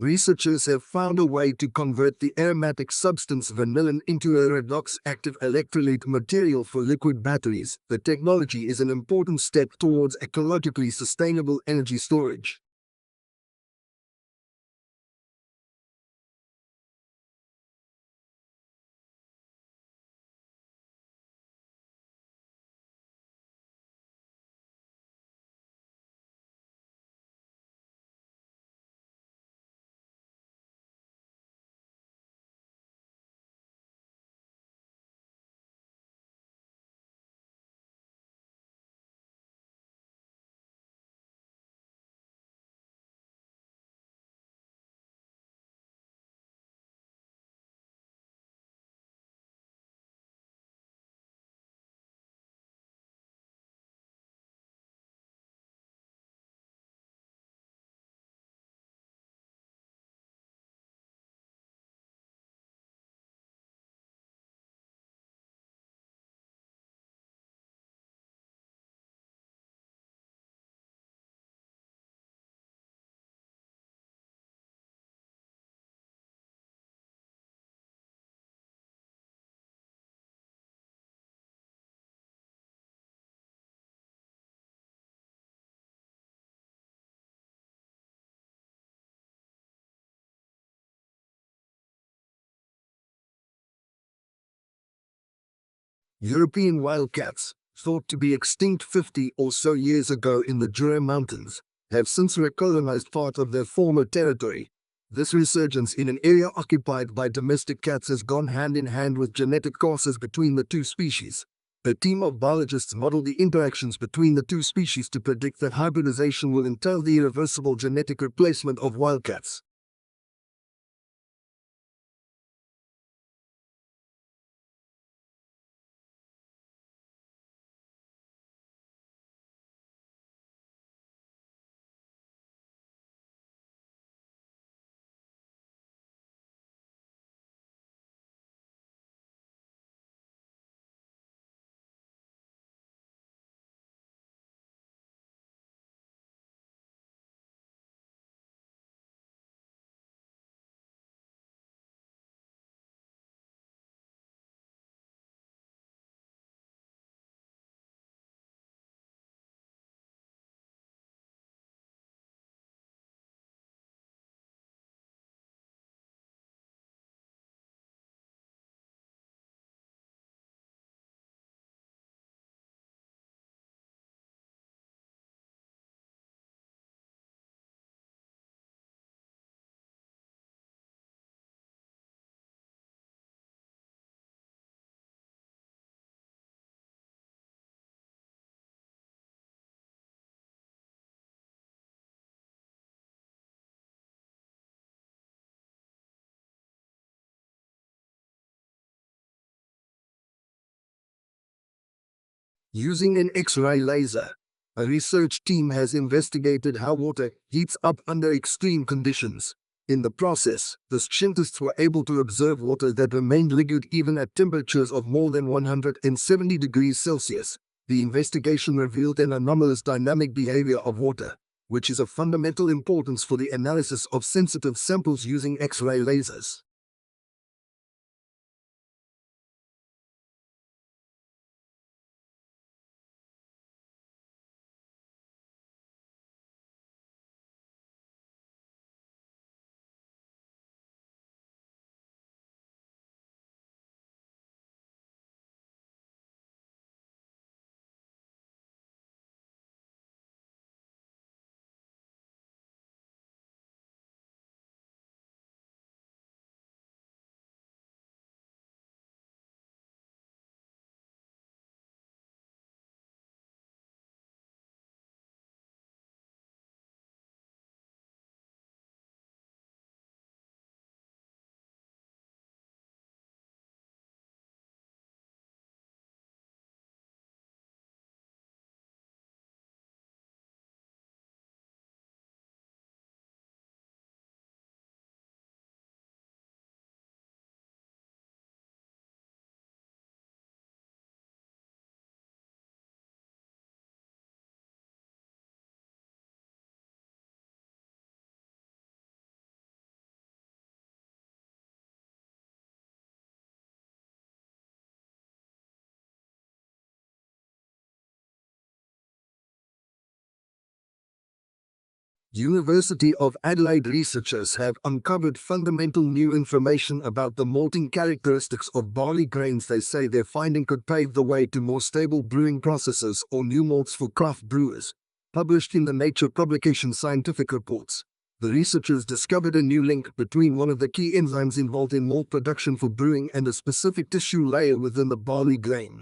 Researchers have found a way to convert the aromatic substance vanillin into a redox-active electrolyte material for liquid batteries. The technology is an important step towards ecologically sustainable energy storage. European wildcats, thought to be extinct 50 or so years ago in the Jura Mountains, have since recolonized part of their former territory. This resurgence in an area occupied by domestic cats has gone hand in hand with genetic crosses between the two species. A team of biologists modeled the interactions between the two species to predict that hybridization will entail the irreversible genetic replacement of wildcats. Using an X-ray laser, a research team has investigated how water heats up under extreme conditions. In the process, the scientists were able to observe water that remained liquid even at temperatures of more than 170 degrees Celsius. The investigation revealed an anomalous dynamic behavior of water, which is of fundamental importance for the analysis of sensitive samples using X-ray lasers. University of Adelaide researchers have uncovered fundamental new information about the malting characteristics of barley grains. They say their finding could pave the way to more stable brewing processes or new malts for craft brewers. Published in the Nature publication Scientific Reports, the researchers discovered a new link between one of the key enzymes involved in malt production for brewing and a specific tissue layer within the barley grain.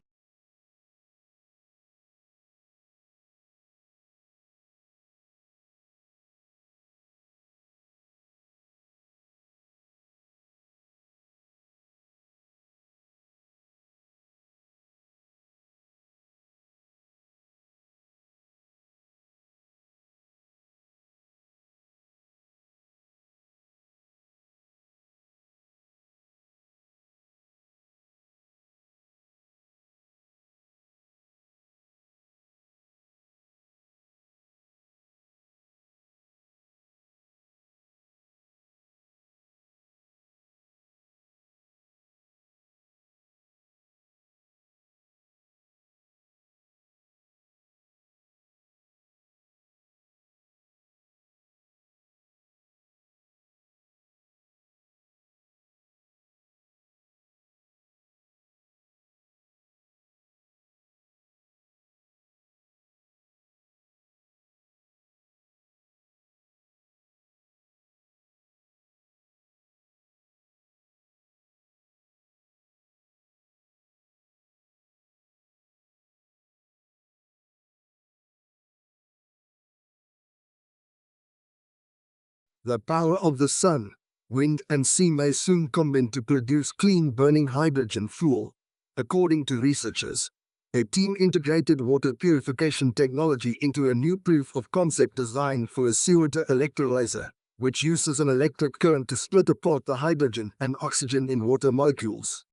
The power of the sun, wind and sea may soon combine to produce clean burning hydrogen fuel. According to researchers, a team integrated water purification technology into a new proof of concept design for a seawater electrolyzer, which uses an electric current to split apart the hydrogen and oxygen in water molecules.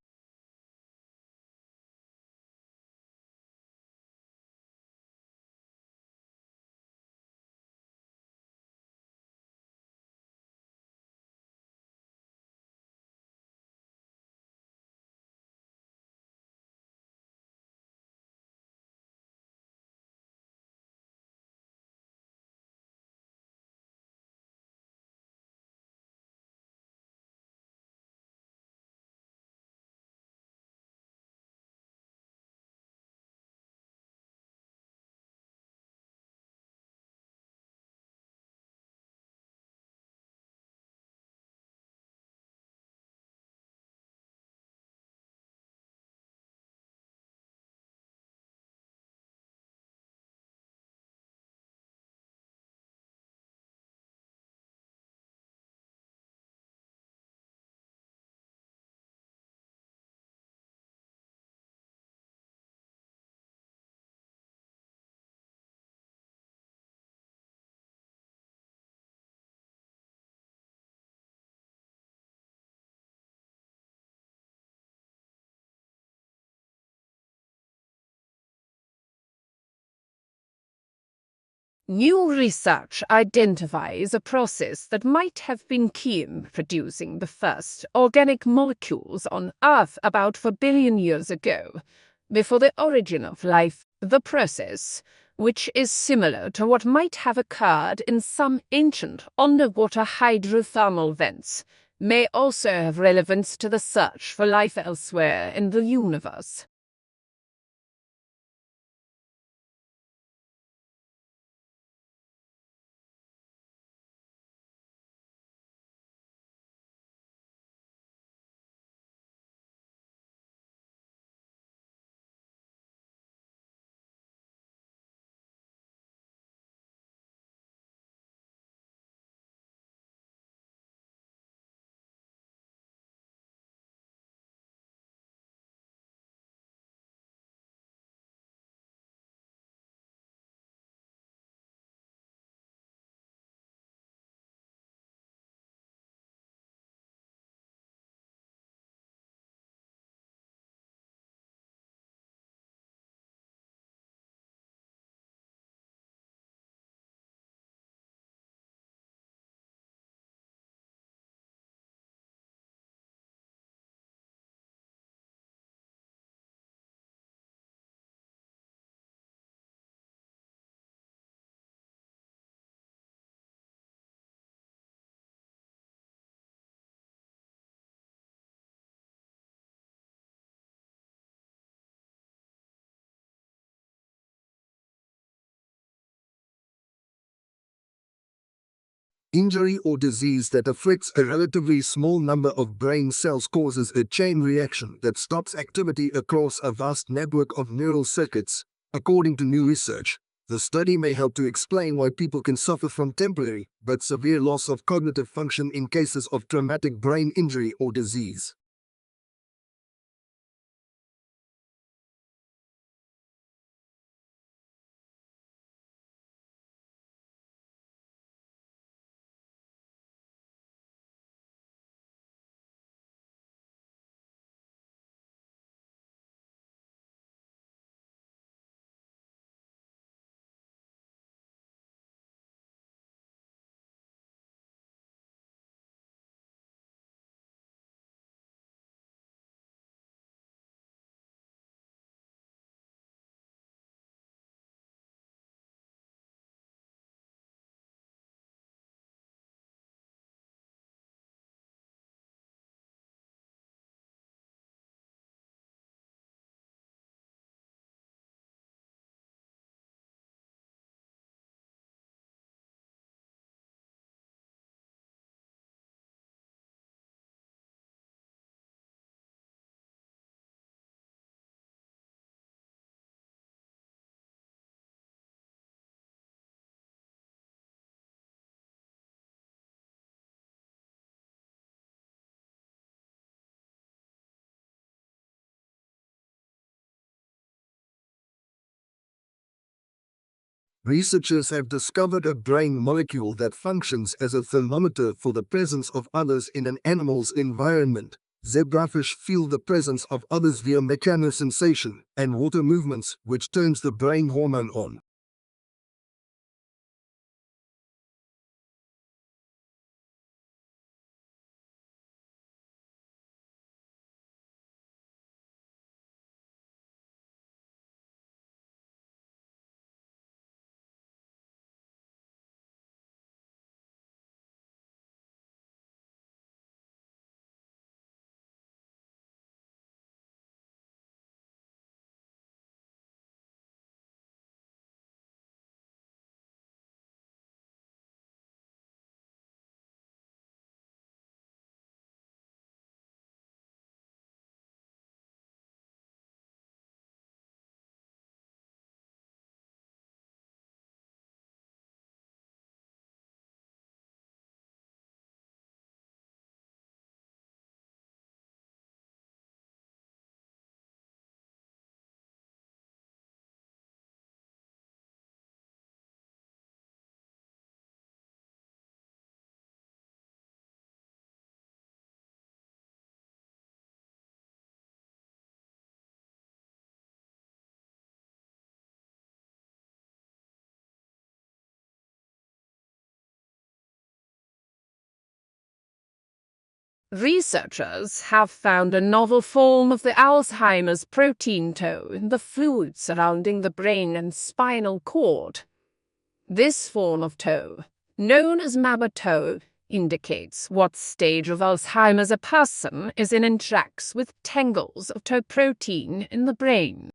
New research identifies a process that might have been key in producing the first organic molecules on Earth about 4 billion years ago, before the origin of life. The process, which is similar to what might have occurred in some ancient underwater hydrothermal vents, may also have relevance to the search for life elsewhere in the universe. Injury or disease that affects a relatively small number of brain cells causes a chain reaction that stops activity across a vast network of neural circuits, according to new research. The study may help to explain why people can suffer from temporary but severe loss of cognitive function in cases of traumatic brain injury or disease. Researchers have discovered a brain molecule that functions as a thermometer for the presence of others in an animal's environment. Zebrafish feel the presence of others via mechanosensation and water movements, which turns the brain hormone on. Researchers have found a novel form of the Alzheimer's protein tau in the fluid surrounding the brain and spinal cord. This form of tau, known as MABA tau, indicates what stage of Alzheimer's a person is in and tracks with tangles of tau protein in the brain.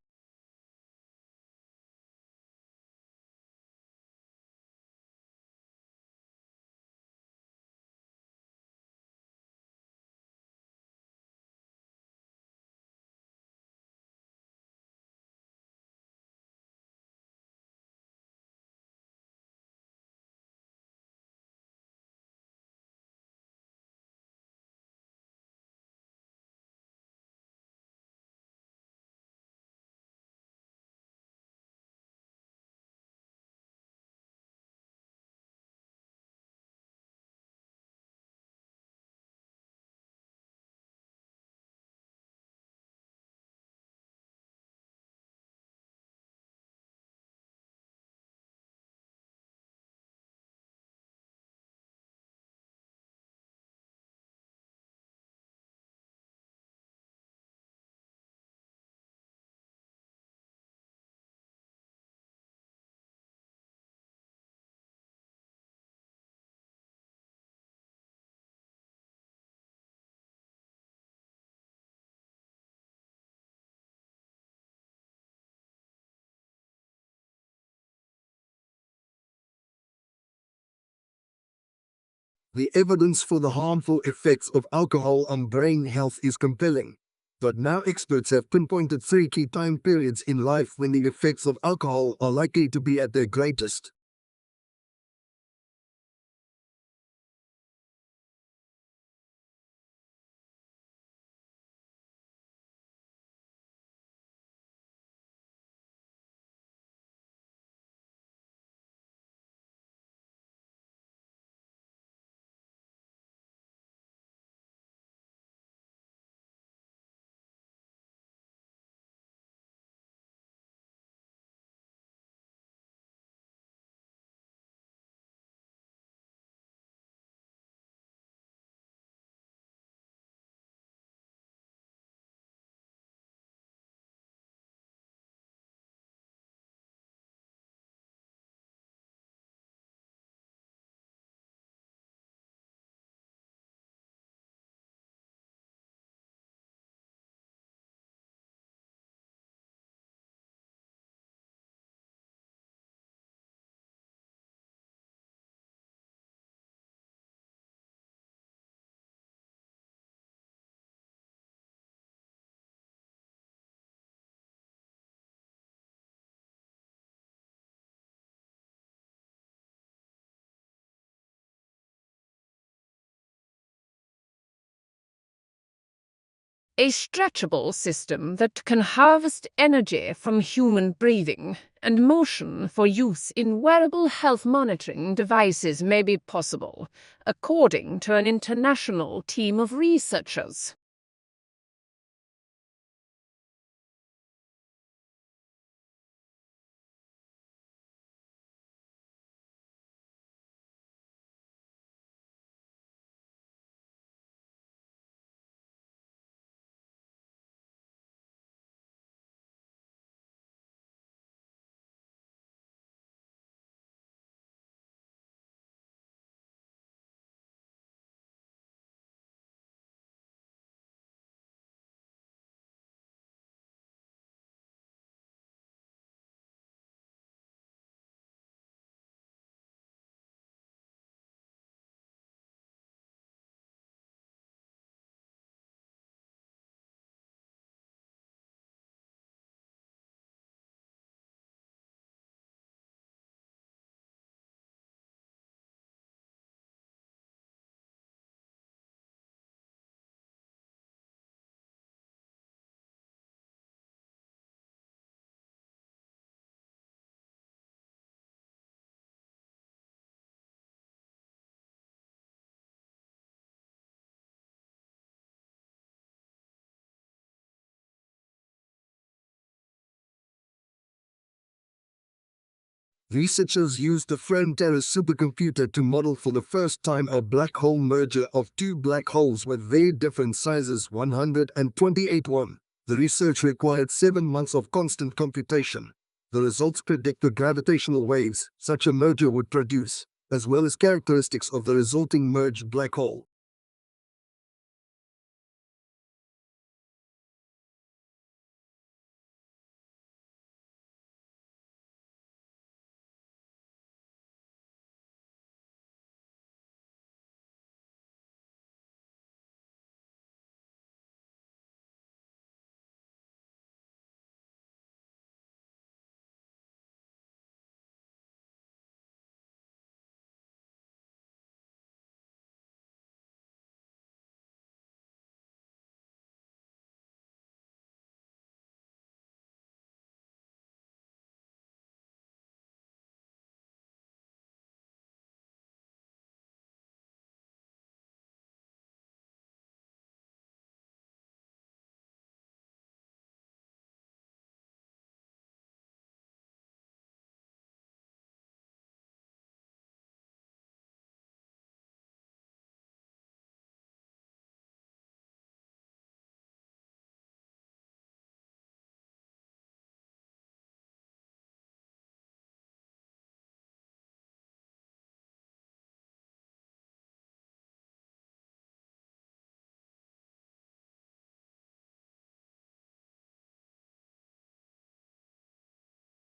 The evidence for the harmful effects of alcohol on brain health is compelling, but now experts have pinpointed 3 key time periods in life when the effects of alcohol are likely to be at their greatest. A stretchable system that can harvest energy from human breathing and motion for use in wearable health monitoring devices may be possible, according to an international team of researchers. Researchers used the Frontier supercomputer to model for the first time a black hole merger of 2 black holes with very different sizes 128-1. The research required 7 months of constant computation. The results predict the gravitational waves such a merger would produce, as well as characteristics of the resulting merged black hole.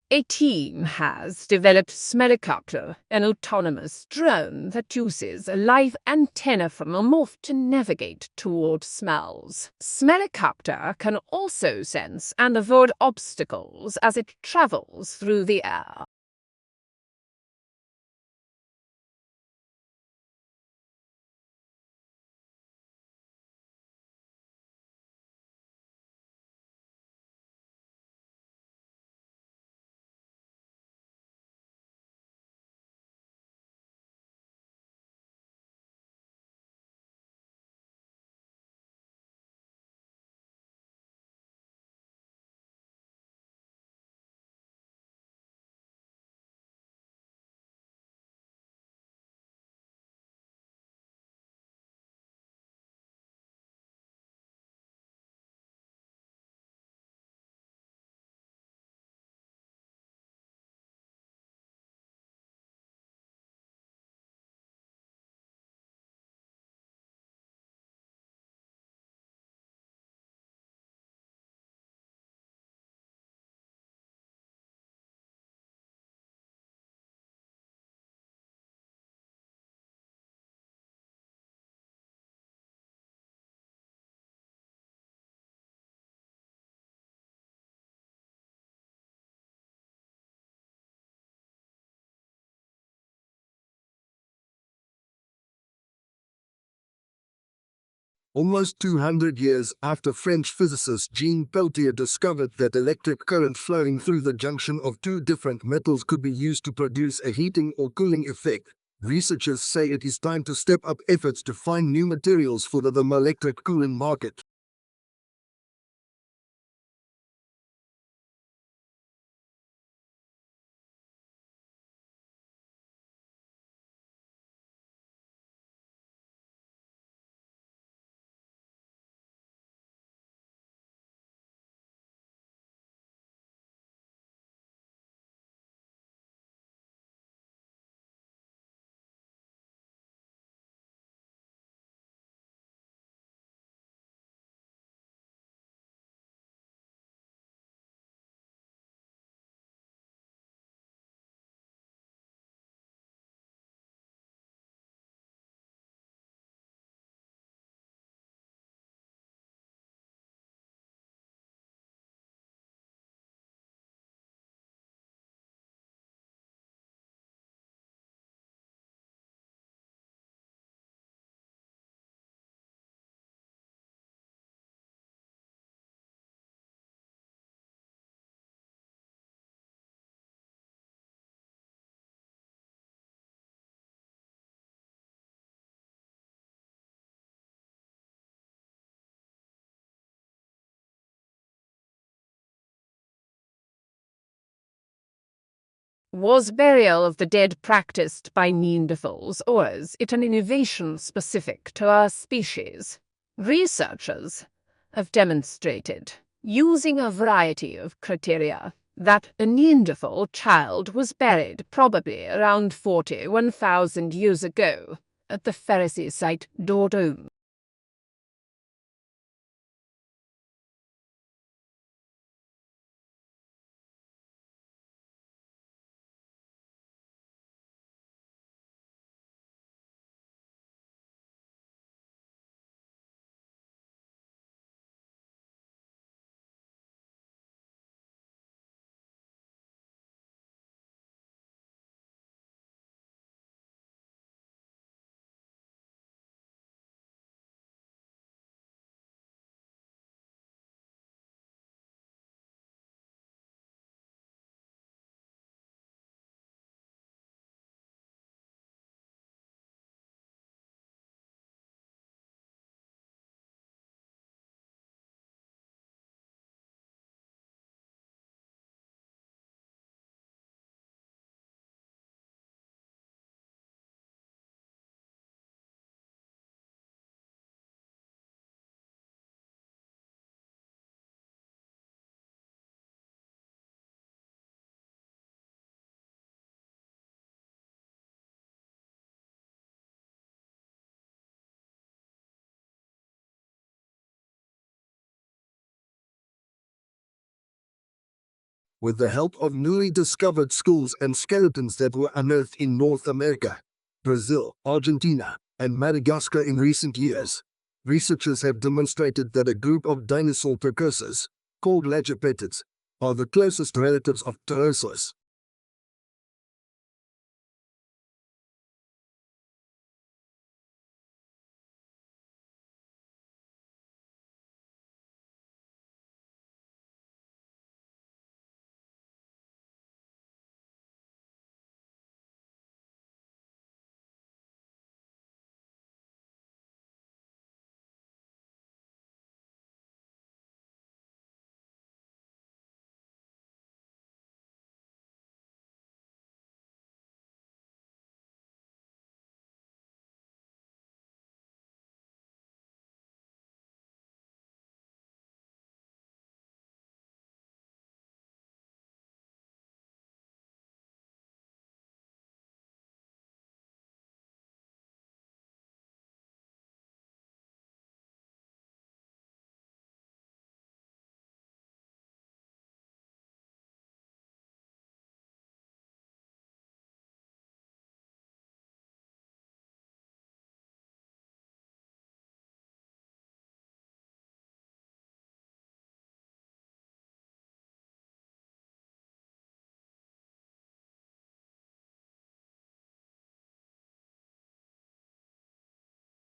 A team has developed Smellicopter, an autonomous drone that uses a live antenna from a morph to navigate toward smells. Smellicopter can also sense and avoid obstacles as it travels through the air. Almost 200 years after French physicist Jean Peltier discovered that electric current flowing through the junction of two different metals could be used to produce a heating or cooling effect, researchers say it is time to step up efforts to find new materials for the electric cooling market. Was burial of the dead practiced by Neanderthals, or is it an innovation specific to our species? Researchers have demonstrated, using a variety of criteria, that a Neanderthal child was buried probably around 41,000 years ago at the Pharisee site Dordogne. with the help of newly discovered skulls and skeletons that were unearthed in North America, Brazil, Argentina, and Madagascar in recent years. Researchers have demonstrated that a group of dinosaur precursors, called lagopetids, are the closest relatives of pterosaurs.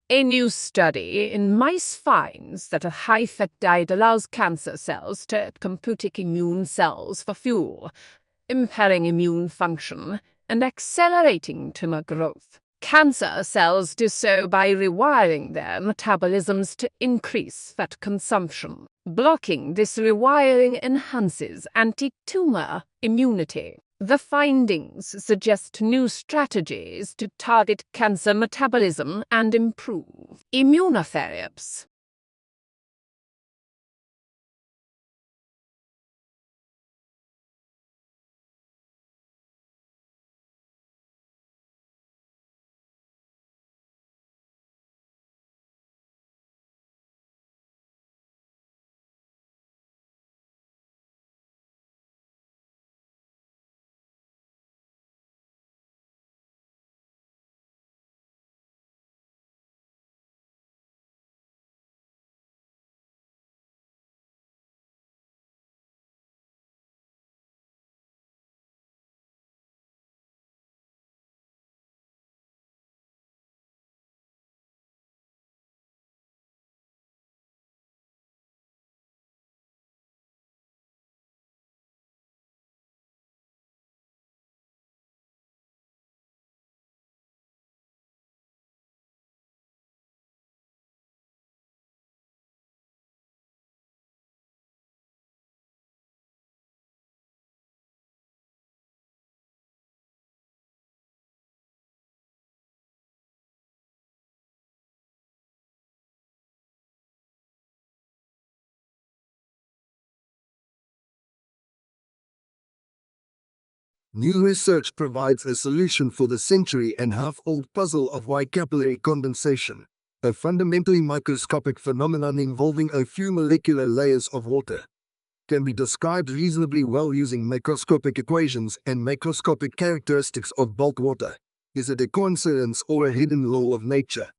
A new study in mice finds that a high-fat diet allows cancer cells to compute immune cells for fuel, impairing immune function and accelerating tumor growth. Cancer cells do so by rewiring their metabolisms to increase fat consumption. Blocking this rewiring enhances anti-tumor immunity. The findings suggest new strategies to target cancer metabolism and improve immunotherapies. New research provides a solution for the century-and-a-half-old puzzle of why capillary condensation, a fundamentally microscopic phenomenon involving a few molecular layers of water, can be described reasonably well using macroscopic equations and macroscopic characteristics of bulk water. Is it a coincidence or a hidden law of nature?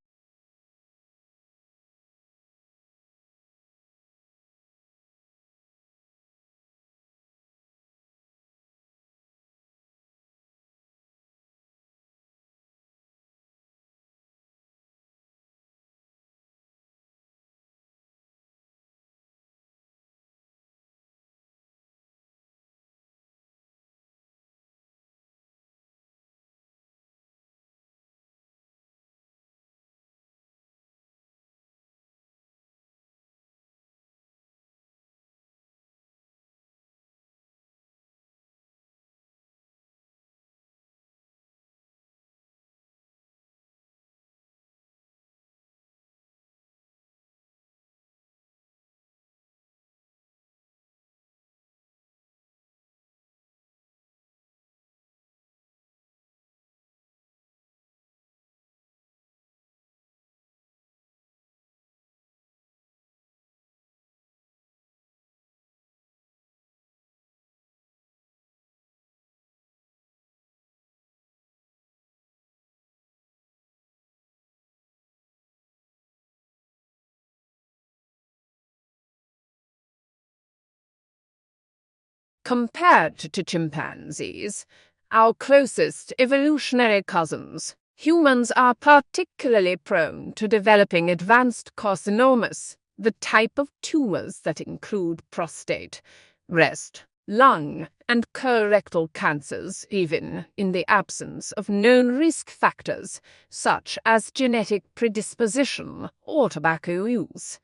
Compared to chimpanzees, our closest evolutionary cousins, humans are particularly prone to developing advanced carcinomas, the type of tumors that include prostate, breast, lung, and colorectal cancers, even in the absence of known risk factors such as genetic predisposition or tobacco use.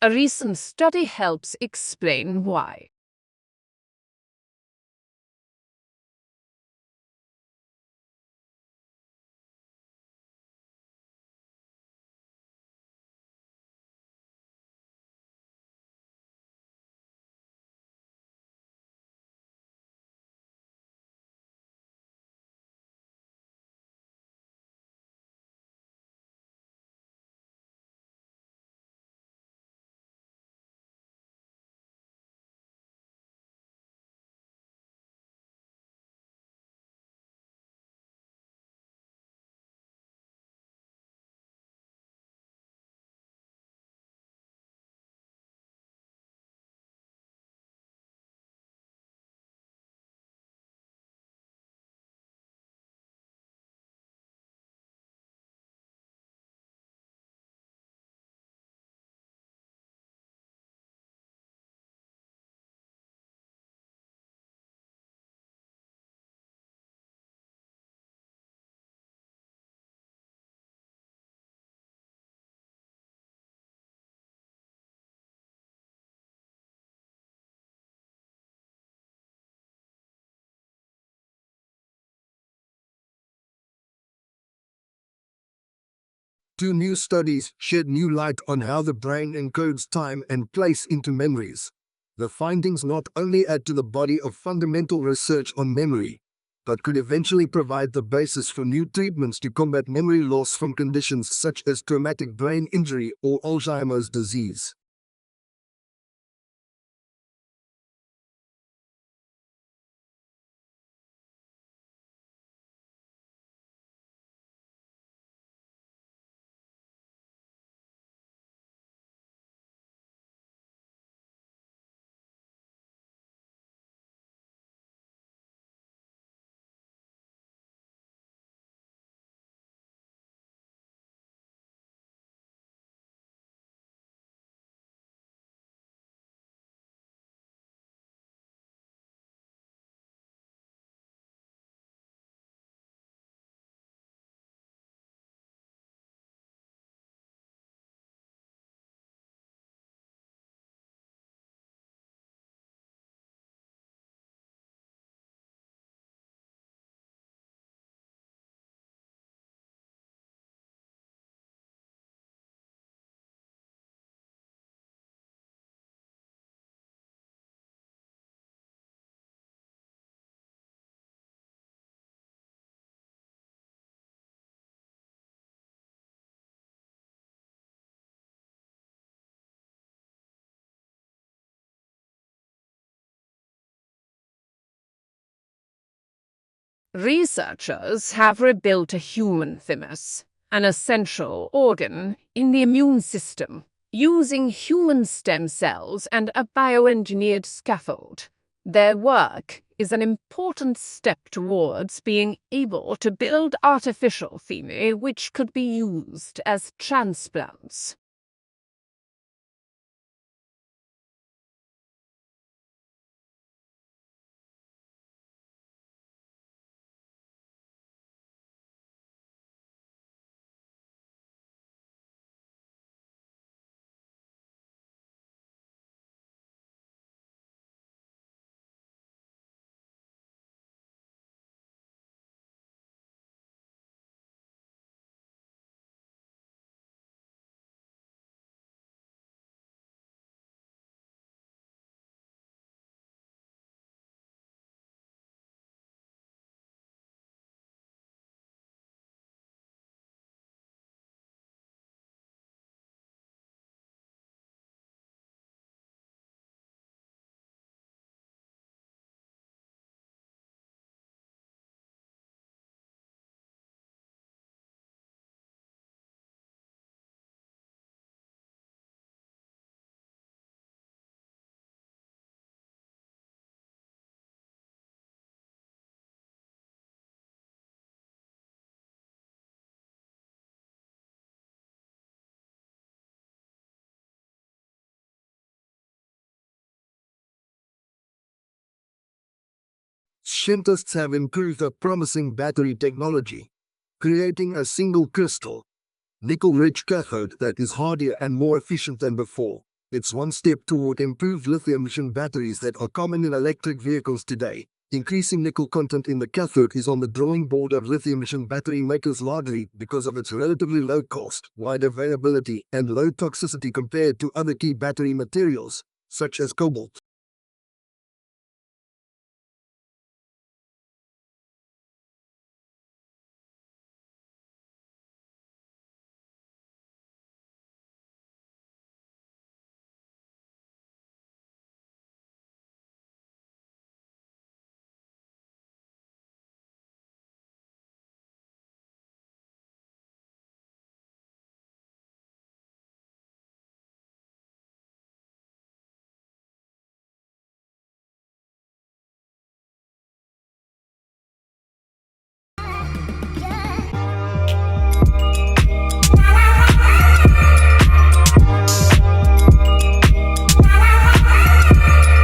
A recent study helps explain why. Two new studies shed new light on how the brain encodes time and place into memories. The findings not only add to the body of fundamental research on memory, but could eventually provide the basis for new treatments to combat memory loss from conditions such as traumatic brain injury or Alzheimer's disease. Researchers have rebuilt a human thymus, an essential organ in the immune system, using human stem cells and a bioengineered scaffold. Their work is an important step towards being able to build artificial thymi which could be used as transplants. scientists have improved a promising battery technology, creating a single crystal, nickel-rich cathode that is hardier and more efficient than before. It's one step toward improved lithium-ion batteries that are common in electric vehicles today. Increasing nickel content in the cathode is on the drawing board of lithium-ion battery makers largely because of its relatively low cost, wide availability, and low toxicity compared to other key battery materials, such as cobalt.